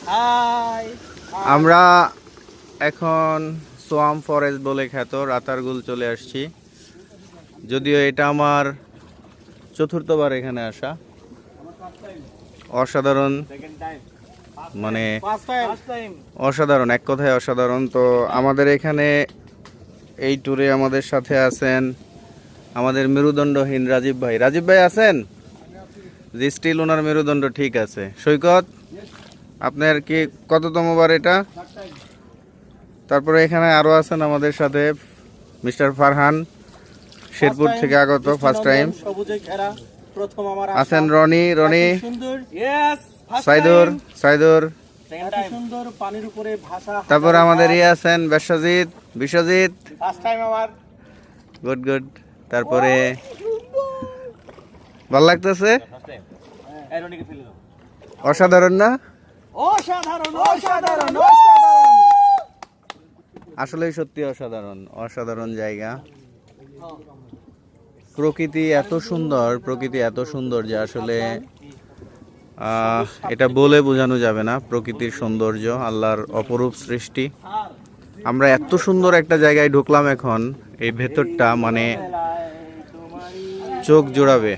High. আমরা এখন swamp forest বলে খ্যাত রাতারগুল চলে আসছি। যদিও এটা আমার চতুর্থবার এখানে আসা। অসাধারণ, মানে অসাধারণ, এক কথায় অসাধারণ। তো আমাদের এখানে এই ট্যুরে আমাদের সাথে আছেন আমাদের মেরুদণ্ডহীন রাজীব ভাই। রাজীব ভাই আছেন? জি, স্টিল ওনার মেরুদণ্ড ঠিক আছে। সৈকত, আপনার কি কততম বার এটা? তারপরে এখানে আরো আছেন আমাদের সাথে মিস্টার ফারহান, শেরপুর থেকে আগত, ফার্স্ট টাইম। আছেন রনি, সাইদুর। তারপর আমাদের আছেন বিশ্বজিৎ। গুড। তারপরে ভাল লাগতেছে, অসাধারণ না? আসলেই সত্যি অসাধারণ জায়গা। প্রকৃতি এত সুন্দর যে আসলে এটা বলে বোঝানো যাবে না। প্রকৃতির সৌন্দর্য, আল্লাহর অপরূপ সৃষ্টি। আমরা এত সুন্দর একটা জায়গায় ঢুকলাম এখন, এই ভেতরটা মানে চোখ জোড়াবে।